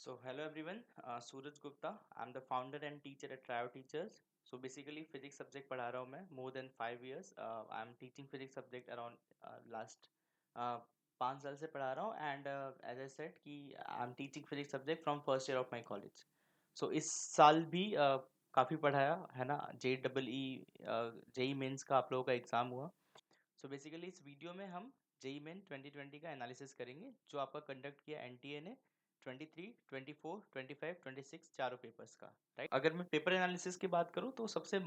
So hello everyone, Suraj Gupta. I'm the founder and teacher at Trio Teachers. So basically physics subject पढ़ा रहा हूँ मैं more than 5 years. I'm teaching physics subject around last 5 साल से पढ़ा रहा हूँ and as I said कि I'm teaching physics subject from first year of my college. So इस साल भी काफ़ी पढ़ाया है ना. जेई मेंस का आप लोगों का एग्ज़ाम हुआ. सो बेसिकली इस वीडियो में हम जेई मेन 2020 का एनालिसिस करेंगे जो आपका कंडक्ट किया एनटीए ने 23, 24, 25, 26 चारों पेपर्स का. राइट. अगर मैं पेपर एनालिसिस की बात करूं तो सबसे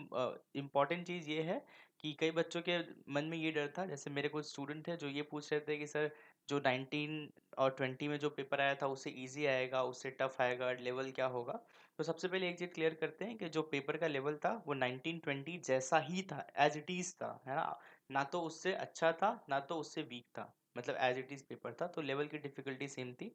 इम्पॉर्टेंट चीज़ ये है कि कई बच्चों के मन में ये डर था. जैसे मेरे कुछ स्टूडेंट थे जो ये पूछ रहे थे कि सर जो 19 और 20 में जो पेपर आया था उससे इजी आएगा, उससे टफ आएगा, लेवल क्या होगा. तो सबसे पहले एक चीज़ क्लियर करते हैं कि जो पेपर का लेवल था वो 1920 जैसा ही था, एज इट इज़ था, है ना. ना तो उससे अच्छा था ना तो उससे वीक था, मतलब एज इट इज पेपर था. तो लेवल की डिफिकल्टी सेम थी.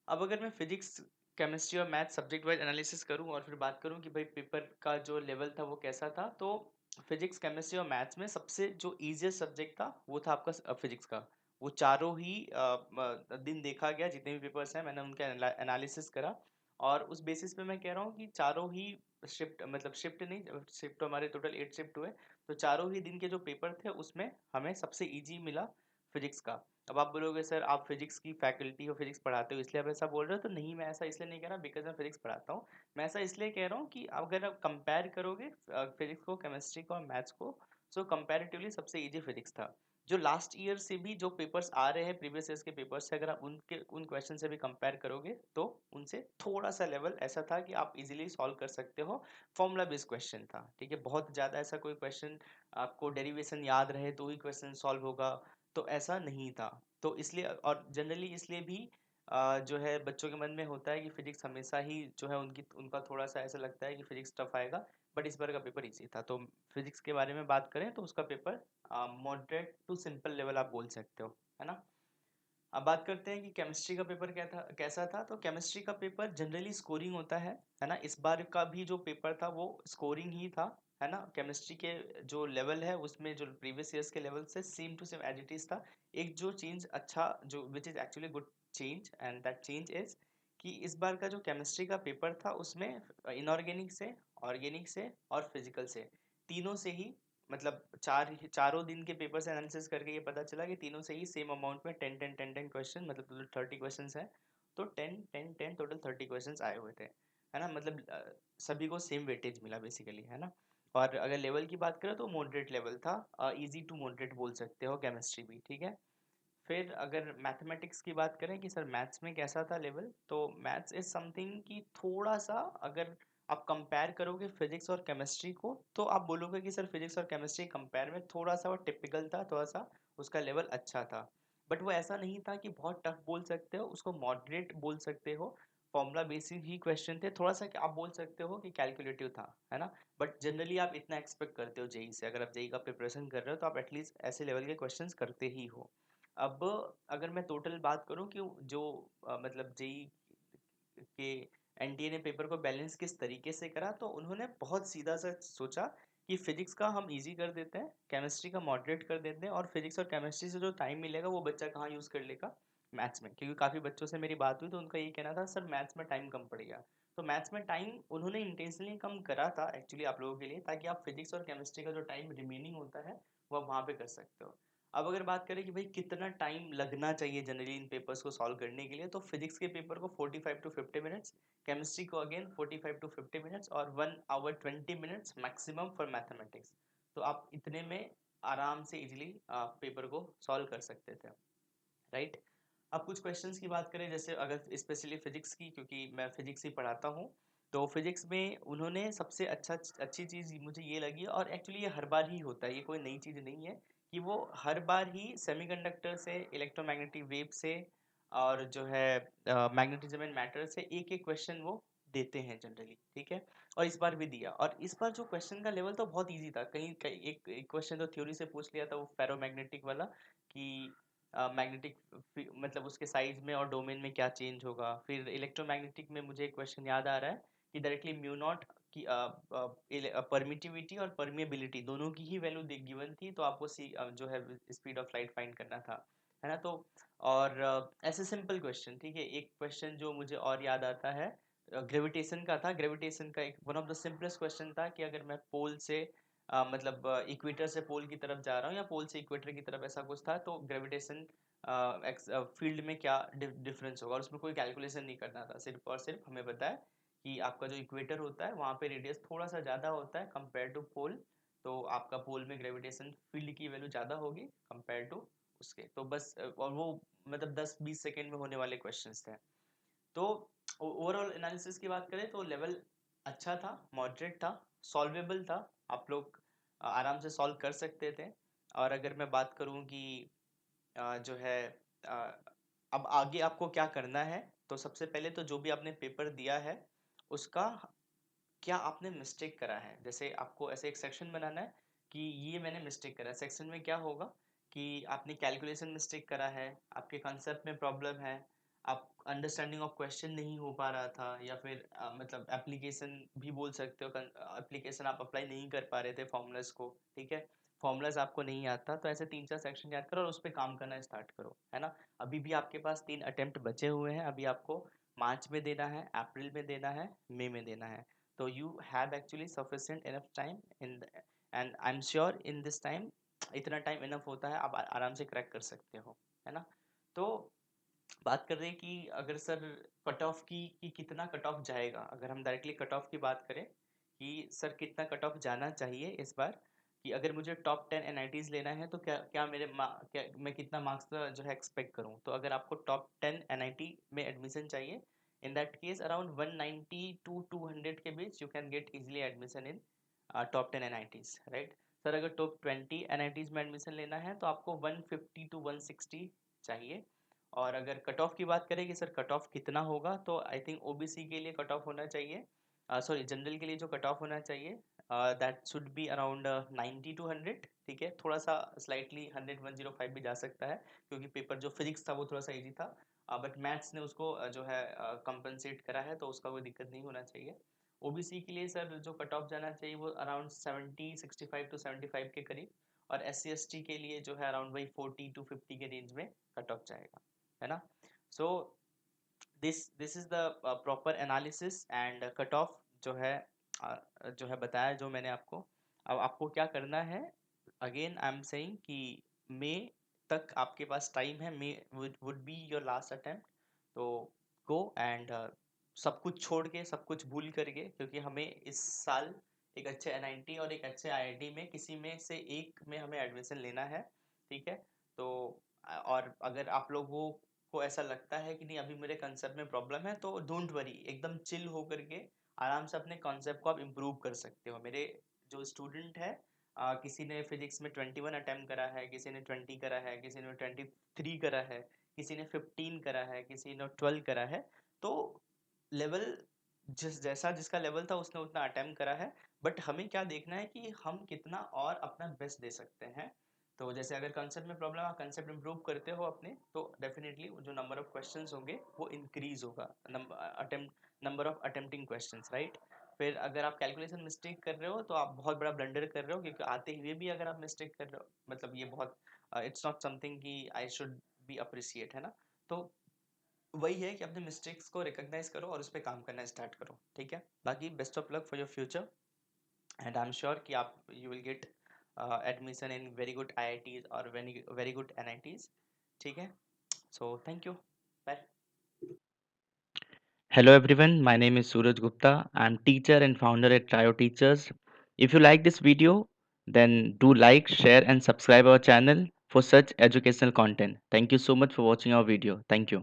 अब अगर मैं फिजिक्स, केमिस्ट्री और मैथ सब्जेक्ट वाइज एनालिसिस करूं और फिर बात करूं कि भाई पेपर का जो लेवल था वो कैसा था, तो फिजिक्स, केमिस्ट्री और मैथ्स में सबसे जो इजीएस्ट सब्जेक्ट था वो था आपका फिजिक्स का. वो चारों ही दिन देखा गया, जितने भी पेपर्स हैं मैंने उनका एनालिसिस करा. और उस बेसिस पे मैं कह रहा हूँ कि चारों ही शिफ्ट, मतलब शिफ्ट नहीं, शिफ्ट तो हमारे टोटल 8 शिफ्ट हुए. तो चारों ही दिन के जो पेपर थे उसमें हमें सबसे इजी मिला फिजिक्स का. अब आप बोलोगे सर आप फिजिक्स की फैकल्टी हो, फिजिक्स पढ़ाते हो इसलिए आप ऐसा बोल रहे हो. तो नहीं, मैं ऐसा इसलिए नहीं कह रहा बिकॉज मैं फिजिक्स पढ़ाता हूँ. मैं ऐसा इसलिए कह रहा हूँ कि अगर आप कंपेयर करोगे फिजिक्स को, केमिस्ट्री को और मैथ्स को, सो कंपैरेटिवली सबसे इजी फिजिक्स था. जो लास्ट ईयर से भी जो पेपर्स आ रहे हैं, प्रीवियस ईयर्स के पेपर्स से, अगर आप उन क्वेश्चन से भी कंपेयर करोगे तो उनसे थोड़ा सा लेवल ऐसा था कि आप इजीली सॉल्व कर सकते हो. फॉर्मूला बेस्ड क्वेश्चन था, ठीक है. बहुत ज़्यादा ऐसा कोई क्वेश्चन आपको डेरिवेशन याद रहे तो ही क्वेश्चन सॉल्व होगा, तो ऐसा नहीं था. तो इसलिए, और जनरली इसलिए भी जो है बच्चों के मन में होता है कि फिजिक्स हमेशा ही जो है उनका थोड़ा सा ऐसा लगता है कि फिजिक्स टफ आएगा. बट इस बार का पेपर इजी था. तो फिजिक्स के बारे में बात करें तो उसका paper moderate to simple level आप बोल सकते हो, है ना. अब बात करते हैं कि केमिस्ट्री का पेपर क्या था, कैसा था. तो केमिस्ट्री का पेपर जनरली स्कोरिंग होता है ना. इस बार का भी जो पेपर था वो स्कोरिंग ही था, है ना. केमिस्ट्री के जो लेवल है उसमें जो प्रीवियस ईयर्स के लेवल से same to same as it is था. एक जो चेंज अच्छा, जो which is actually good change, and that change is कि इस बार का जो केमिस्ट्री का पेपर था उसमें इनऑर्गेनिक से, ऑर्गेनिक से और फिजिकल से, तीनों से ही, मतलब चारों दिन के पेपर से एनालिसिस करके ये पता चला कि तीनों से ही सेम अमाउंट में 10 क्वेश्चन, मतलब टोटल 30 क्वेश्चन है. तो 10 टोटल 30 क्वेश्चन आए हुए थे, है ना. मतलब सभी को सेम वेटेज मिला बेसिकली, है ना. और अगर लेवल की बात करें तो मॉडरेट लेवल था, इजी टू मॉडरेट बोल सकते हो केमिस्ट्री भी, ठीक है. फिर अगर मैथमेटिक्स की बात करें कि सर मैथ्स में कैसा था लेवल, तो मैथ्स इज समथिंग कि थोड़ा सा, अगर आप कंपेयर करोगे फिजिक्स और केमिस्ट्री को तो आप बोलोगे कि सर फिजिक्स और केमिस्ट्री कंपेयर में थोड़ा सा वो टिपिकल था, थोड़ा सा उसका लेवल अच्छा था. बट वो ऐसा नहीं था कि बहुत टफ बोल सकते हो, उसको मॉडरेट बोल सकते हो. फॉर्मूला बेसिक ही क्वेश्चन थे, थोड़ा सा आप बोल सकते हो कि कैलकुलेटिव था, है ना. बट जनरली आप इतना एक्सपेक्ट करते हो जेई से, अगर आप जेई का प्रिपरेशन कर रहे हो तो आप एटलीस्ट ऐसे लेवल के क्वेश्चंस करते ही हो. अब अगर मैं टोटल बात करूं कि जो मतलब जेई के एनटीए ने पेपर को बैलेंस किस तरीके से करा, तो उन्होंने बहुत सीधा सा सोचा कि फिजिक्स का हम इजी कर देते हैं, केमिस्ट्री का मॉडरेट कर देते हैं, और फिजिक्स और केमिस्ट्री से जो टाइम मिलेगा वो बच्चा कहाँ यूज़ कर लेगा, मैथ्स में. क्योंकि काफ़ी बच्चों से मेरी बात हुई तो उनका ये कहना था सर मैथ्स में टाइम कम पड़ेगा. तो मैथ्स में टाइम उन्होंने इंटेंशनली कम करा था एक्चुअली आप लोगों के लिए, ताकि आप फिजिक्स और केमिस्ट्री का जो टाइम रिमेनिंग होता है वो आप वहाँ पे कर सकते हो. अब अगर बात करें कि भाई कितना टाइम लगना चाहिए जनरली इन पेपर्स को सॉल्व करने के लिए, तो फिजिक्स के पेपर को 45 to 50 मिनट्स, केमिस्ट्री को अगेन 45 to 50 मिनट्स, और 1 hour 20 minutes maximum for mathematics. तो आप इतने में आराम से इजीली पेपर को सॉल्व कर सकते थे, राइट. अब कुछ क्वेश्चंस की बात करें, जैसे अगर स्पेशली फिजिक्स की, क्योंकि मैं फिजिक्स ही पढ़ाता हूँ. तो फिजिक्स में उन्होंने सबसे अच्छी चीज़ मुझे ये लगी, और एक्चुअली ये हर बार ही होता है, ये कोई नई चीज़ नहीं है, कि वो हर बार ही सेमीकंडक्टर से, इलेक्ट्रोमैग्नेटिक वेव से, और जो है मैग्नेटिज्म एंड मैटर से एक एक क्वेश्चन वो देते हैं जनरली, ठीक है. और इस बार भी दिया, और इस बार जो क्वेश्चन का लेवल तो बहुत इजी था. कहीं कहीं एक क्वेश्चन तो थ्योरी से पूछ लिया था, वो फेरोमैग्नेटिक वाला, कि मैग्नेटिक, मतलब उसके साइज में और डोमेन में क्या चेंज होगा. फिर इलेक्ट्रोमैग्नेटिक में मुझे एक क्वेश्चन याद आ रहा है कि डायरेक्टली म्यू नॉट की परमिटिविटी और परमिएबिलिटी दोनों की ही वैल्यू गिवन थी, तो आपको जो है स्पीड ऑफ लाइट फाइंड करना था, है ना? तो और ऐसे सिंपल क्वेश्चन, ठीक है? एक क्वेश्चन जो मुझे और याद आता है ग्रेविटेशन का था। ग्रेविटेशन का एक one of the simplest question था कि अगर मैं पोल से मतलब इक्वेटर से पोल की तरफ जा रहा हूँ या पोल से इक्वेटर की तरफ, ऐसा कुछ था। तो ग्रेविटेशन फील्ड में क्या डिफरेंस होगा, और उसमें कोई कैलकुलेशन नहीं करना था, सिर्फ और सिर्फ हमें बताया कि आपका जो इक्वेटर होता है वहाँ पे रेडियस थोड़ा सा ज़्यादा होता है कंपेयर टू पोल, तो आपका पोल में ग्रेविटेशन फील्ड की वैल्यू ज़्यादा होगी कंपेयर टू उसके। तो बस और वो मतलब 10-20 सेकेंड में होने वाले क्वेश्चंस थे। तो ओवरऑल एनालिसिस की बात करें तो लेवल अच्छा था, मॉडरेट था, सॉल्वेबल था, आप लोग आराम से सॉल्व कर सकते थे। और अगर मैं बात करूं कि जो है अ, अब आगे आपको क्या करना है, तो सबसे पहले तो जो भी आपने पेपर दिया है उसका क्या आपने मिस्टेक करा है, जैसे आपको ऐसे एक सेक्शन बनाना है कि ये मैंने मिस्टेक करा है। सेक्शन में क्या होगा कि आपने कैलकुलेशन मिस्टेक करा है, आपके कॉन्सेप्ट में प्रॉब्लम है, आप अंडरस्टैंडिंग ऑफ क्वेश्चन नहीं हो पा रहा था, या फिर मतलब एप्लीकेशन भी बोल सकते हो, एप्लीकेशन आप अप्लाई नहीं कर पा रहे थे फॉर्मूलाज को, ठीक है? फॉर्मूलाज आपको नहीं आता, तो ऐसे 3-4 सेक्शन याद करो और उस पर काम करना स्टार्ट करो, है ना? अभी भी आपके पास 3 अटेम्प्ट बचे हुए हैं। अभी आपको मार्च में देना है, अप्रैल में देना है, मई में देना है। So you have actually sufficient enough time and I'm sure in this time इतना टाइम इनफ होता है, आप आराम से क्रैक कर सकते हो, है ना? तो बात कर रहे हैं कि अगर सर कट ऑफ की कि कितना कट ऑफ जाएगा, अगर हम डायरेक्टली कट ऑफ की बात करें कि सर कितना कट ऑफ जाना चाहिए इस बार, कि अगर मुझे टॉप 10 एनआईटीज लेना है तो क्या क्या क्या मैं कितना मार्क्स जो है एक्सपेक्ट करूं। तो अगर आपको टॉप 10 एनआईटी में एडमिशन चाहिए, in that case around 190 to 200 के बीच you can get easily admission in top 10 NITs, right? Sir अगर टॉप 20 एनआईटीज में एडमिशन लेना है तो आपको 150 टू 160 चाहिए। और अगर कट ऑफ की बात करें कि सर कट ऑफ कितना होगा, तो आई थिंक ओबीसी के लिए कट ऑफ होना चाहिए, सॉरी जनरल के लिए जो कट ऑफ होना चाहिए that should be around 90 to 100, ठीक है? थोड़ा सा स्लाइटली 100-105 भी जा सकता है, क्योंकि पेपर जो फिजिक्स था वो थोड़ा सा इजी था, बट मैथ्स ने उसको जो है कंपनसेट करा है, तो उसका कोई दिक्कत नहीं होना चाहिए। ओबीसी के लिए सर जो कट ऑफ जाना चाहिए वो अराउंड 65 टू 75 के करीब, और एस सी के लिए जो है अराउंड वही 40 टू 50 के रेंज में कट ऑफ जाएगा, है ना? So this is the proper analysis and cut off जो है जो है बताया जो मैंने आपको। अब आपको क्या करना है, अगेन आई एम सेइंग कि मई तक आपके पास टाइम है, may would be your last attempt. तो गो एंड सब कुछ छोड़ के, सब कुछ भूल करके, क्योंकि हमें इस साल एक अच्छे एनआईटी और एक अच्छे आईआईटी में किसी में से एक में हमें एडमिशन लेना है, ठीक है? तो और अगर आप लोगों को ऐसा लगता है कि नहीं अभी मेरे कंसेप्ट में प्रॉब्लम है, तो डोंट वरी, एकदम चिल होकर के आराम से अपने कॉन्सेप्ट को आप इम्प्रूव कर सकते हो। मेरे जो स्टूडेंट है किसी ने फिजिक्स में 21 अटेम्प्ट करा है, किसी ने 20 करा है, किसी ने 23 करा है, किसी ने 15 करा है, किसी ने 12 करा है। तो लेवल जैसा जिसका लेवल था उसने उतना अटेम्प्ट करा है, बट हमें क्या देखना है कि हम कितना और अपना बेस्ट दे सकते हैं। तो जैसे अगर कंसेप्ट में प्रॉब्लम, आप कंसेप्ट इम्प्रूव करते हो अपने, तो डेफिनेटली जो नंबर ऑफ क्वेश्चंस होंगे वो इंक्रीज होगा, number of attempting questions, right? फिर अगर आप कैलकुलेशन मिस्टेक कर रहे हो तो आप बहुत बड़ा ब्लंडर कर रहे हो, क्योंकि आते हुए भी अगर आप मिस्टेक कर रहे हो, मतलब ये बहुत इट्स नॉट समथिंग कि आई शुड बी अप्रिशिएट, है ना? तो वही है कि अपने मिस्टेक्स को रिकॉग्नाइज करो और उस पर काम करना स्टार्ट करो, ठीक है? बाकी best of luck for your future, and I am sure कि आप you will get admission in very good IITs और वेरी गुड एनआईटीज, ठीक है? So thank you, bye. Hello everyone, my name is Suraj Gupta. I'm teacher and founder at Trio Teachers. If you like this video, then do like, share and subscribe our channel for such educational content. Thank you so much for watching our video. Thank you.